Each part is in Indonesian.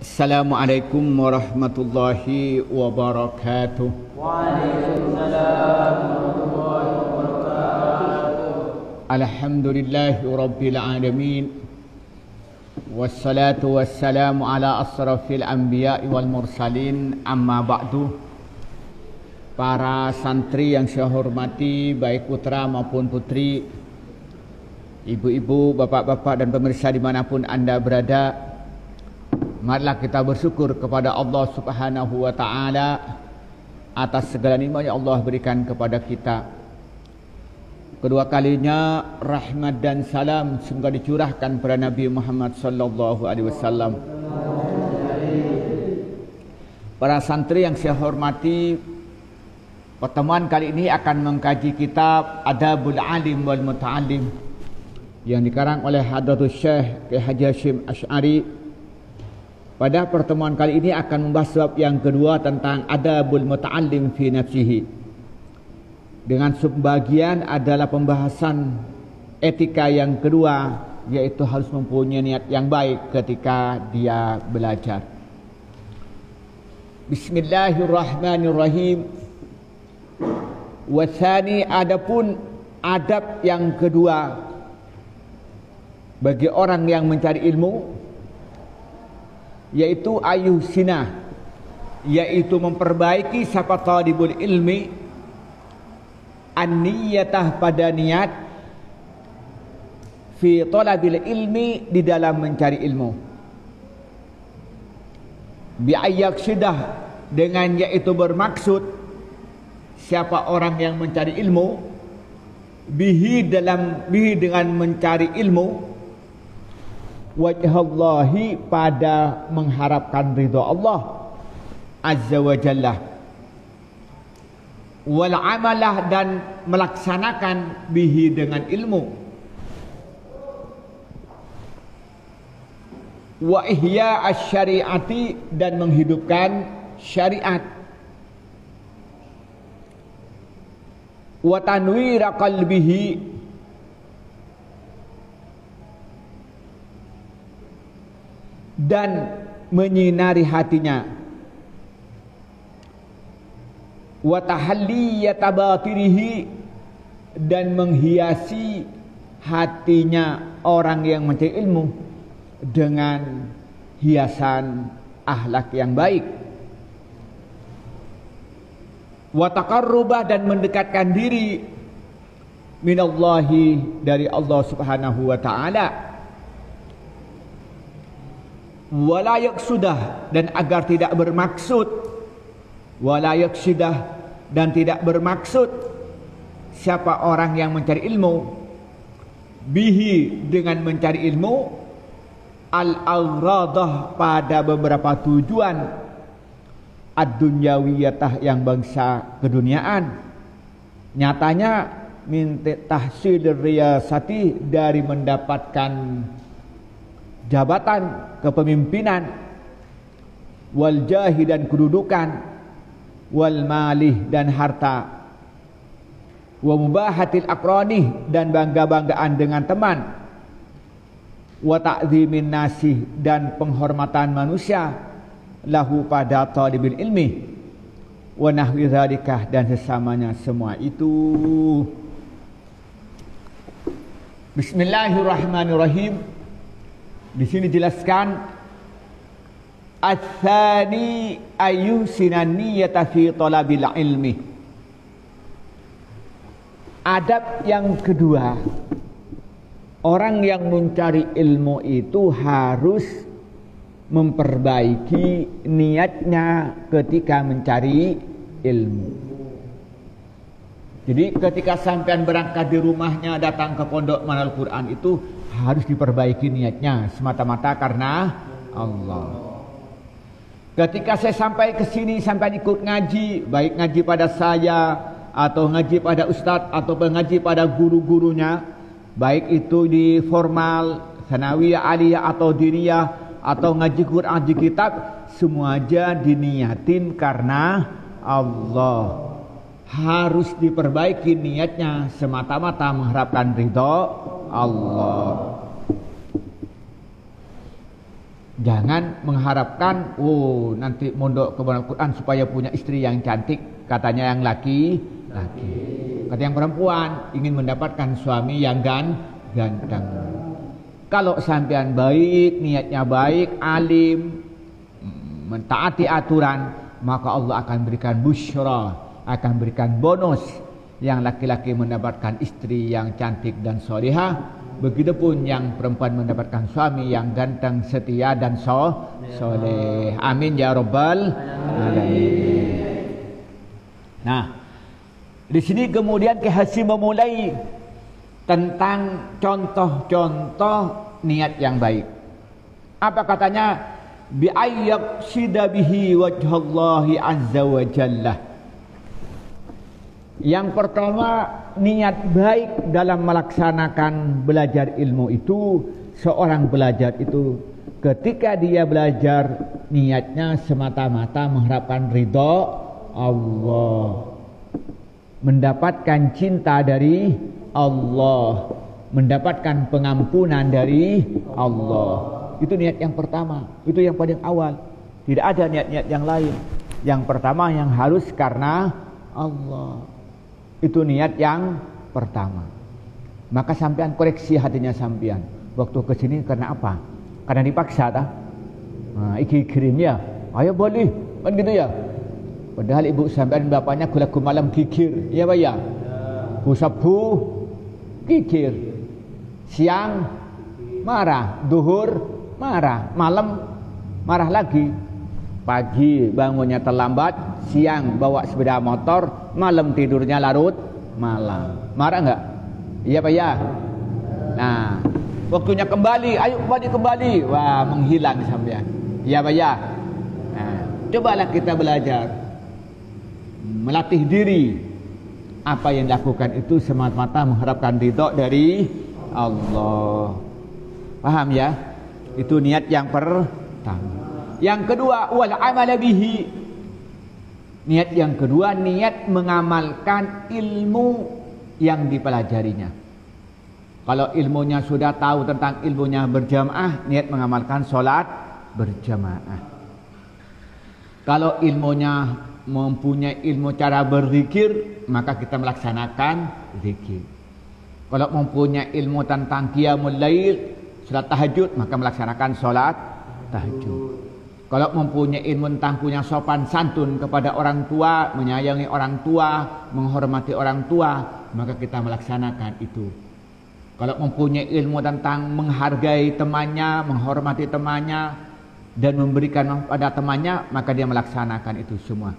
Assalamualaikum warahmatullahi wabarakatuh. Waalaikumsalam warahmatullahi wabarakatuh. Alhamdulillahi rabbil alamin. Wassalatu wassalamu ala asrafil anbiya'i wal mursalin. Amma ba'du. Para santri yang saya hormati, baik putra maupun putri, ibu-ibu, bapak-bapak dan pemirsa dimanapun Anda berada, marilah kita bersyukur kepada Allah Subhanahu wa ta'ala atas segala nikmat yang Allah berikan kepada kita. Kedua kalinya rahmat dan salam semoga dicurahkan kepada Nabi Muhammad sallallahu alaihi wasallam. Para santri yang saya hormati, pertemuan kali ini akan mengkaji kitab Adabul Alim wal Muta'allim yang dikarang oleh Hadratus Syekh Kiai Haji Hashim Asy'ari. Pada pertemuan kali ini akan membahas bab yang kedua tentang adabul muta'allim fi nafsihi. Dengan subbagian adalah pembahasan etika yang kedua, yaitu harus mempunyai niat yang baik ketika dia belajar. Bismillahirrahmanirrahim. Wasani, adapun adab yang kedua bagi orang yang mencari ilmu, yaitu ayuhsina, yaitu memperbaiki sapa talibul ilmi an-niyatah, pada niat fi talabil ilmi, di dalam mencari ilmu, bi ayyaqsidah, dengan yaitu bermaksud siapa orang yang mencari ilmu, bihi dengan mencari ilmu, wajhallahi, pada mengharapkan ridha Allah azza wa jalla, wal amalah, dan melaksanakan bihi, dengan ilmu, wa ihya asy-syari'ati, dan menghidupkan syariat, wa tanwir qalbihi, dan menyinari hatinya, wa tahalliyata batinihi, dan menghiasi hatinya orang yang mencari ilmu dengan hiasan akhlak yang baik, wa taqarrubah, dan mendekatkan diri minallahi, dari Allah Subhanahu wa ta'ala, wala yaqsudah, dan agar tidak bermaksud, wala yaqsidah, dan tidak bermaksud siapa orang yang mencari ilmu, bihi, dengan mencari ilmu, al-aghradah, pada beberapa tujuan, ad-dunyawiyatah, yang bangsa keduniaan, nyatanya min tahsil riyasati, dari mendapatkan jabatan kepemimpinan, wal jahi, dan kedudukan, wal malih, dan harta, wa mubahatil aqrani, dan bangga-banggaan dengan teman, wa ta'zimin nasih, dan penghormatan manusia lahu, pada talibil ilmi, wa nahwi dzalikah, dan sesamanya semua itu. Bismillahirrahmanirrahim. Di sini dijelaskan ats-tsani ayyuhsina niyata fi talabil ilmi. Adab yang kedua, orang yang mencari ilmu itu harus memperbaiki niatnya ketika mencari ilmu. Jadi ketika sampean berangkat di rumahnya datang ke pondok Manal Quran, itu harus diperbaiki niatnya semata-mata karena Allah. Ketika saya sampai ke sini, sampai ikut ngaji, baik ngaji pada saya atau ngaji pada ustadz atau ngaji pada guru-gurunya, baik itu di formal, sanawiyah, aliyah atau diniyah, atau ngaji Quran di kitab, semua aja diniatin karena Allah. Harus diperbaiki niatnya semata-mata mengharapkan ridho Allah. Jangan mengharapkan nanti mondok ke Al-Quran supaya punya istri yang cantik, katanya yang laki. Kata yang perempuan ingin mendapatkan suami yang ganteng. Kalau sampean baik, niatnya baik, alim, mentaati aturan, maka Allah akan berikan busyra, akan berikan bonus. Yang laki-laki mendapatkan istri yang cantik dan solihah, begitupun yang perempuan mendapatkan suami yang ganteng, setia dan soleh. Amin ya rabbal alamin. Nah, di sini kemudian Ki Hasyim memulai tentang contoh-contoh niat yang baik. Apa katanya? Bi ayyaqsida bihi wajhallahi azza wa jalla. Yang pertama, niat baik dalam melaksanakan belajar ilmu itu, seorang belajar itu ketika dia belajar niatnya semata-mata mengharapkan ridho Allah, mendapatkan cinta dari Allah, mendapatkan pengampunan dari Allah. Itu niat yang pertama, itu yang paling awal. Tidak ada niat-niat yang lain. Yang pertama yang harus karena Allah. Itu niat yang pertama. Maka sampean koreksi hatinya sampean. Waktu kesini karena apa? Karena dipaksa tak? Nah, iki kirimnya, ayo boleh, kan gitu ya. Padahal ibu sampean bapaknya kulaku malam kikir, iya pak ya? Kusabu kikir, siang marah, duhur marah, malam marah lagi. Pagi bangunnya terlambat, siang bawa sepeda motor, malam tidurnya larut malam. Marah enggak? Iya pak ya? Nah, waktunya kembali, ayo kembali. Wah, menghilang sampean. Iya pak ya? Nah, cobalah kita belajar melatih diri. Apa yang dilakukan itu semata-mata mengharapkan ridho dari Allah. Paham ya? Itu niat yang pertama. Yang kedua, wal amal bihi. Niat yang kedua, niat mengamalkan ilmu yang dipelajarinya. Kalau ilmunya sudah tahu tentang ilmunya berjamaah, niat mengamalkan sholat berjamaah. Kalau ilmunya mempunyai ilmu cara berzikir, maka kita melaksanakan zikir. Kalau mempunyai ilmu tentang qiyamul lail, sholat tahajud, maka melaksanakan sholat tahajud. Kalau mempunyai ilmu tentang punya sopan santun kepada orang tua, menyayangi orang tua, menghormati orang tua, maka kita melaksanakan itu. Kalau mempunyai ilmu tentang menghargai temannya, menghormati temannya, dan memberikan pada temannya, maka dia melaksanakan itu semua.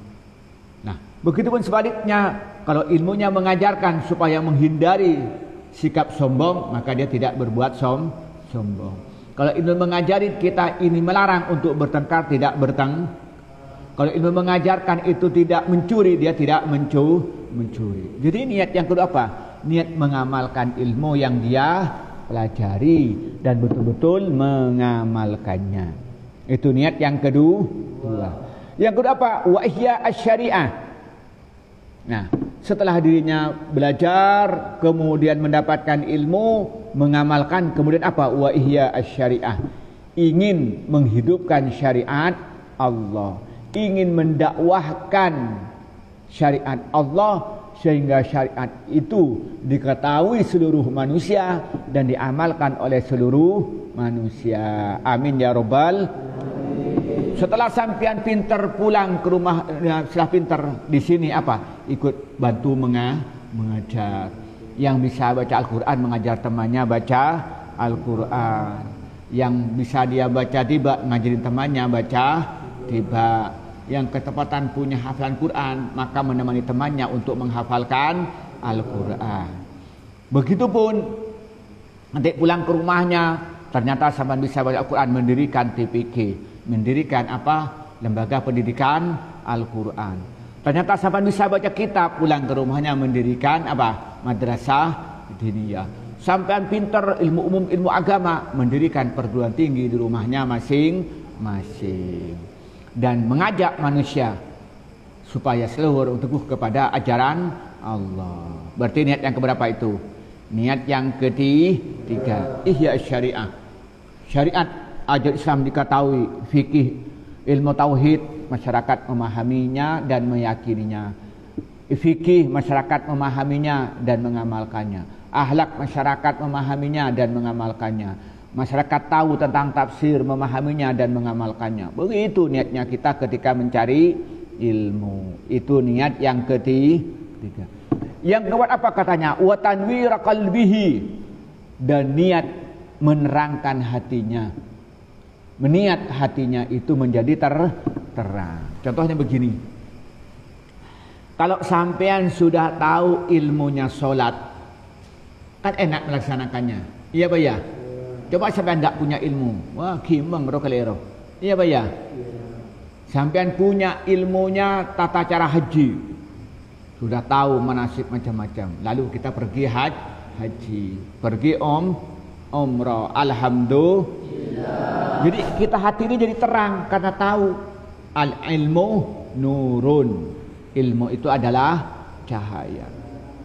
Nah, begitupun sebaliknya, kalau ilmunya mengajarkan supaya menghindari sikap sombong, maka dia tidak berbuat sombong. Kalau ilmu mengajari kita ini melarang untuk bertengkar, tidak bertengkar. Kalau ilmu mengajarkan itu tidak mencuri, dia tidak mencuri. Jadi niat yang kedua apa? Niat mengamalkan ilmu yang dia pelajari dan betul-betul mengamalkannya. Itu niat yang kedua. Yang kedua apa? Wa ihya asy-syari'ah. Nah, setelah dirinya belajar, kemudian mendapatkan ilmu, mengamalkan, kemudian apa? Wa ihya asy-syari'ah. Ingin menghidupkan syariat Allah, ingin mendakwahkan syariat Allah sehingga syariat itu diketahui seluruh manusia dan diamalkan oleh seluruh manusia. Amin ya rabbal. Setelah sampean pinter pulang ke rumah, setelah pinter di sini apa? Ikut bantu mengajar. Yang bisa baca Al-Quran mengajar temannya baca Al-Quran. Yang bisa dia baca tiba ngajarin temannya baca tiba. Yang ketepatan punya hafalan Quran, maka menemani temannya untuk menghafalkan Al-Quran. Begitupun nanti pulang ke rumahnya, ternyata sampean bisa baca Al-Quran, mendirikan TPK, mendirikan apa? Lembaga pendidikan Al-Quran. Ternyata sampean bisa baca kitab, pulang ke rumahnya mendirikan apa? Madrasah diniyah. Sampean pinter ilmu umum, ilmu agama, mendirikan perguruan tinggi di rumahnya masing-masing. Dan mengajak manusia supaya selalu teguh kepada ajaran Allah. Berarti niat yang keberapa itu? Niat yang ketiga, ihya syariah. Syariat ajaran Islam diketahui, fikih, ilmu tauhid, masyarakat memahaminya dan meyakininya. Fikih, masyarakat memahaminya dan mengamalkannya. Akhlak, masyarakat memahaminya dan mengamalkannya. Masyarakat tahu tentang tafsir, memahaminya dan mengamalkannya. Begitu niatnya kita ketika mencari ilmu. Itu niat yang ketiga. Yang keempat apa katanya? Wa tanwira qalbihi, dan niat menerangkan hatinya. Meniat hatinya itu menjadi terang. Contohnya begini. Kalau sampean sudah tahu ilmunya sholat, kan enak melaksanakannya. Iya Pak ya? Coba sampean tidak punya ilmu, wah gimang rokalero. Iya Pak ya? Sampean punya ilmunya tata cara haji, sudah tahu manasik macam-macam. Lalu kita pergi haji, pergi umrah. Alhamdulillah. Jadi kita hati ini jadi terang karena tahu al ilmu nurun. Ilmu itu adalah cahaya.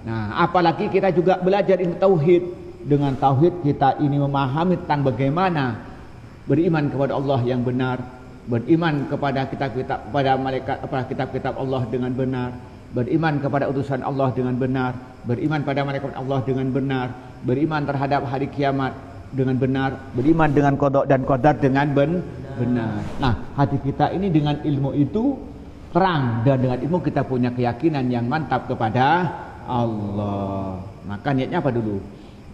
Nah, apalagi kita juga belajar ilmu tauhid. Dengan tauhid kita ini memahami tentang bagaimana beriman kepada Allah yang benar, beriman kepada kitab-kitab, kepada malaikat, kepada kitab-kitab Allah dengan benar, beriman kepada utusan Allah dengan benar, beriman pada malaikat Allah dengan benar, beriman terhadap hari kiamat dengan benar, beriman dengan qada dan qadar dengan benar. Nah, hati kita ini dengan ilmu itu terang, dan dengan ilmu kita punya keyakinan yang mantap kepada Allah. Maka niatnya apa dulu?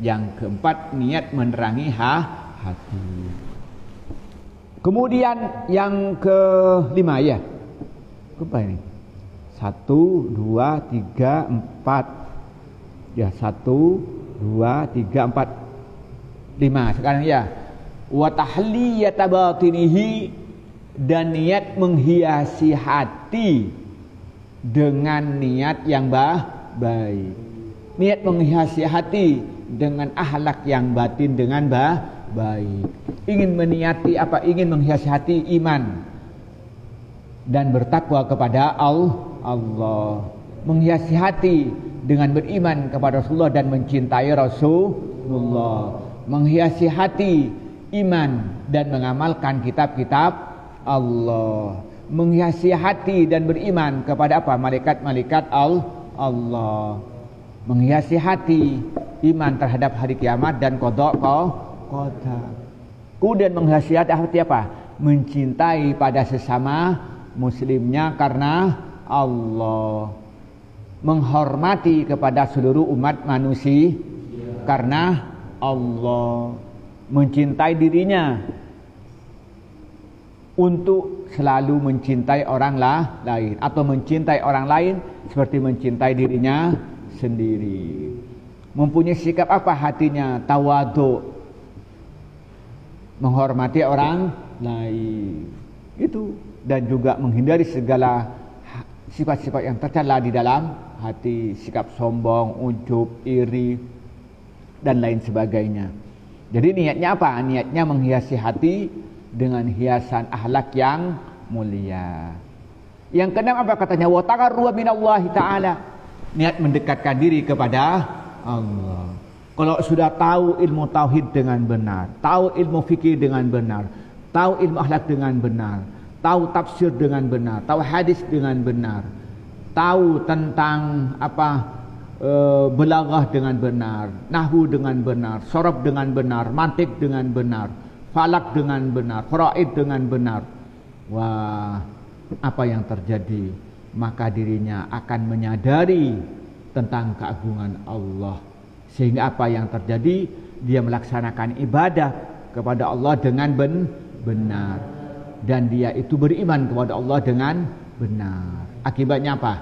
Yang keempat, niat menerangi hati. Kemudian yang kelima ya. Apa ini? 1, 2, 3, 4. Ya, 1, 2, 3, 4, 5. Sekarang ya. Wa tahliyata batinihi, dan niat menghiasi hati dengan niat yang baik. Niat menghiasi hati dengan akhlak yang batin dengan baik. Ingin meniati apa? Ingin menghiasi hati iman dan bertakwa kepada Allah. Menghiasi hati dengan beriman kepada Rasulullah dan mencintai Rasulullah. Menghiasi hati iman dan mengamalkan kitab-kitab Allah. Menghiasi hati dan beriman kepada apa? Malaikat-malaikat Allah. Menghiasi hati iman terhadap hari kiamat dan qada. Kemudian menghiasi hati apa? Mencintai pada sesama muslimnya karena Allah. Menghormati kepada seluruh umat manusia karena Allah. Mencintai dirinya untuk selalu mencintai orang lain, atau mencintai orang lain seperti mencintai dirinya sendiri. Mempunyai sikap apa hatinya? Tawadhu, menghormati orang lain. Itu, dan juga menghindari segala sifat-sifat yang tercela di dalam hati, sikap sombong, ujub, iri dan lain sebagainya. Jadi niatnya apa? Niatnya menghiasi hati dengan hiasan akhlak yang mulia. Yang keenam apa katanya? Wa taqarruba minallahi ta'ala, niat mendekatkan diri kepada Allah. Kalau sudah tahu ilmu tauhid dengan benar, tahu ilmu fikih dengan benar, tahu ilmu akhlak dengan benar, tahu tafsir dengan benar, tahu hadis dengan benar, tahu tentang apa balaghah dengan benar, nahwu dengan benar, sorob dengan benar, mantik dengan benar, falak dengan benar, faraid dengan benar. Wah, apa yang terjadi? Maka dirinya akan menyadari tentang keagungan Allah. Sehingga apa yang terjadi? Dia melaksanakan ibadah kepada Allah dengan benar. Dan dia itu beriman kepada Allah dengan benar. Akibatnya apa?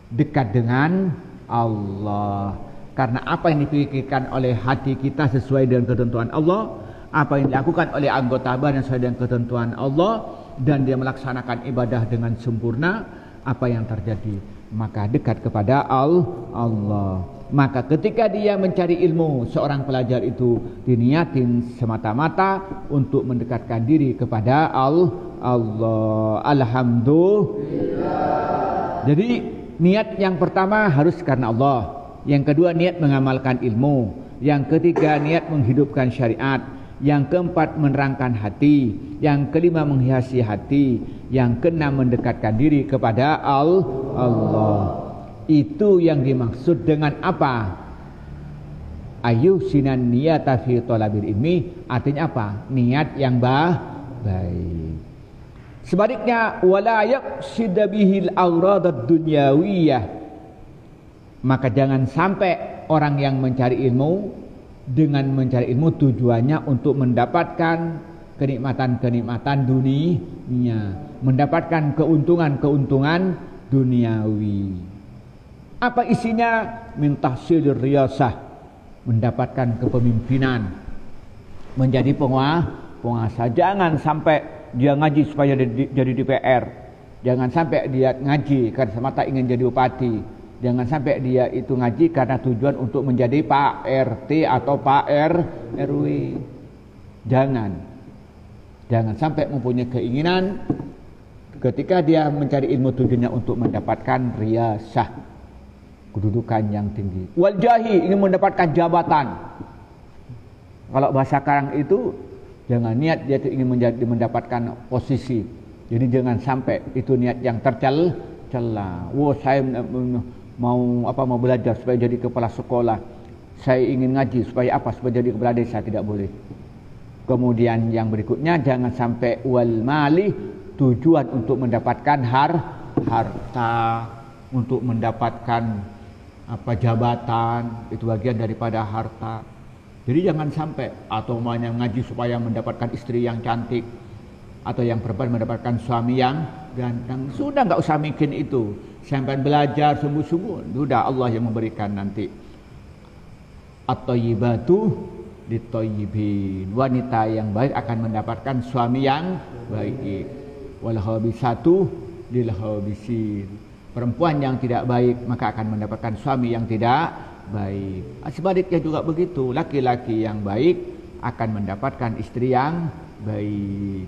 Dekat dengan Allah. Karena apa yang dipikirkan oleh hati kita sesuai dengan ketentuan Allah, apa yang dilakukan oleh anggota badan sesuai dengan ketentuan Allah, dan dia melaksanakan ibadah dengan sempurna, apa yang terjadi? Maka dekat kepada Allah. Maka ketika dia mencari ilmu, seorang pelajar itu diniatin semata-mata untuk mendekatkan diri kepada Allah. Alhamdulillah. Jadi niat yang pertama harus karena Allah. Yang kedua niat mengamalkan ilmu. Yang ketiga niat menghidupkan syariat. yang keempat menerangkan hati, yang kelima menghiasi hati, yang keenam mendekatkan diri kepada Allah. Itu yang dimaksud dengan apa? Ayuh sinan niyata fi thalabil ilmi, artinya apa? Niat yang baik. Sebaliknya wala yaqsid bihil awradad dunyawiyah, maka jangan sampai orang yang mencari ilmu dengan mencari ilmu tujuannya untuk mendapatkan kenikmatan-kenikmatan dunia, mendapatkan keuntungan-keuntungan duniawi. Apa isinya? Min tahsilir riyasah, mendapatkan kepemimpinan, menjadi penguasa. Jangan sampai dia ngaji supaya jadi DPR, jangan sampai dia ngaji karena semata ingin jadi bupati. Jangan sampai dia itu ngaji karena tujuan untuk menjadi Pak RT atau Pak RW. Jangan sampai mempunyai keinginan ketika dia mencari ilmu tujuannya untuk mendapatkan riyasah, kedudukan yang tinggi. Wal jahi, ingin mendapatkan jabatan. Kalau bahasa sekarang itu jangan niat dia itu ingin mendapatkan posisi. Jadi jangan sampai itu niat yang tercela. Saya mau belajar supaya jadi kepala sekolah, saya ingin ngaji supaya apa? Supaya jadi kepala desa. Tidak boleh. Kemudian yang berikutnya, jangan sampai wal mali, tujuan untuk mendapatkan harta, untuk mendapatkan jabatan, itu bagian daripada harta. Jadi jangan sampai, atau maunya ngaji supaya mendapatkan istri yang cantik, atau yang perempuan mendapatkan suami yang ganteng. Sudah nggak usah mikir itu. Sampai belajar sungguh-sungguh, sudah Allah yang memberikan nanti. At-thayyibatu lit-thayyibin, wanita yang baik akan mendapatkan suami yang baik. Wal khabisatu lil khabisin, perempuan yang tidak baik maka akan mendapatkan suami yang tidak baik. Sebaliknya juga begitu, laki-laki yang baik akan mendapatkan istri yang baik.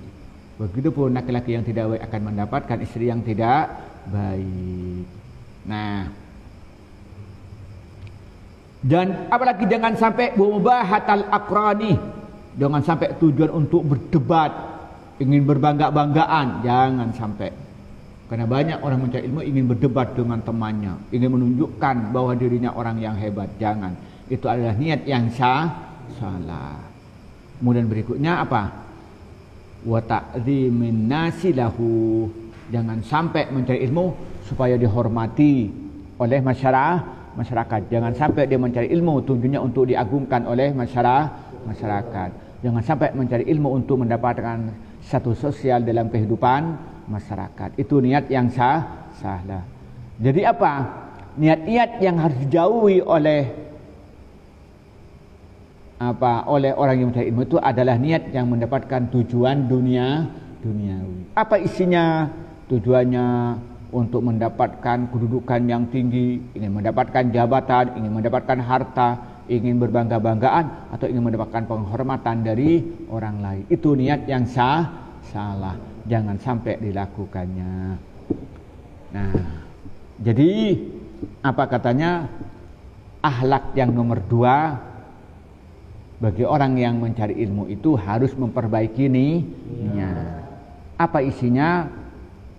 Begitupun laki-laki yang tidak baik akan mendapatkan istri yang tidak baik. Nah, dan apalagi jangan sampai mubahatal aqrani, jangan sampai tujuan untuk berdebat, ingin berbangga-banggaan, jangan sampai. Karena banyak orang mencari ilmu ingin berdebat dengan temannya, ingin menunjukkan bahwa dirinya orang yang hebat. Jangan, itu adalah niat yang salah. Kemudian berikutnya apa? Wa ta'dzimin nasi lahu, jangan sampai mencari ilmu supaya dihormati oleh masyarakat. Jangan sampai dia mencari ilmu tujuannya untuk diagungkan oleh masyarakat. Jangan sampai mencari ilmu untuk mendapatkan satu sosial dalam kehidupan masyarakat. Itu niat yang salah. Jadi apa? Niat-niat yang harus dijauhi oleh orang yang mencari ilmu itu adalah niat yang mendapatkan tujuan duniawi. Apa isinya? Tujuannya untuk mendapatkan kedudukan yang tinggi, ingin mendapatkan jabatan, ingin mendapatkan harta, ingin berbangga-banggaan, atau ingin mendapatkan penghormatan dari orang lain. Itu niat yang salah. Jangan sampai dilakukannya. Nah, jadi apa katanya? Akhlak yang nomor 2 bagi orang yang mencari ilmu itu harus memperbaiki niat. Apa isinya?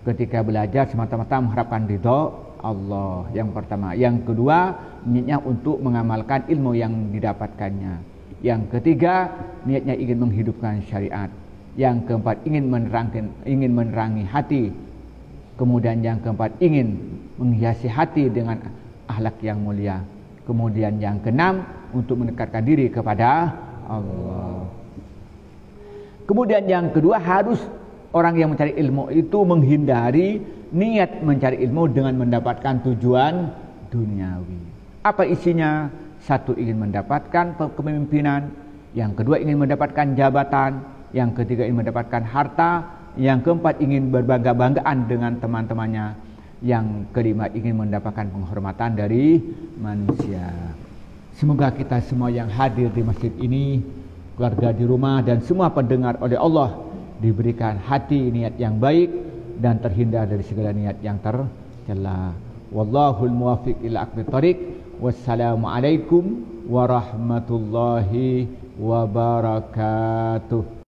Ketika belajar semata-mata mengharapkan ridho Allah, yang pertama. Yang kedua, niatnya untuk mengamalkan ilmu yang didapatkannya. Yang ketiga, niatnya ingin menghidupkan syariat. Yang keempat, ingin menerangi hati. Kemudian yang keempat, ingin menghiasi hati dengan akhlak yang mulia. Kemudian yang keenam, untuk mendekatkan diri kepada Allah. Kemudian yang kedua, harus orang yang mencari ilmu itu menghindari niat mencari ilmu dengan mendapatkan tujuan duniawi. Apa isinya? Satu, ingin mendapatkan kepemimpinan. Yang kedua, ingin mendapatkan jabatan. Yang ketiga, ingin mendapatkan harta. Yang keempat, ingin berbangga-banggaan dengan teman-temannya. Yang kelima, ingin mendapatkan penghormatan dari manusia. Semoga kita semua yang hadir di masjid ini, keluarga di rumah, dan semua pendengar oleh Allah diberikan hati niat yang baik dan terhindar dari segala niat yang tercela. Wallahul muwaffiq ila aqwamit thoriq. Wassalamualaikum warahmatullahi wabarakatuh.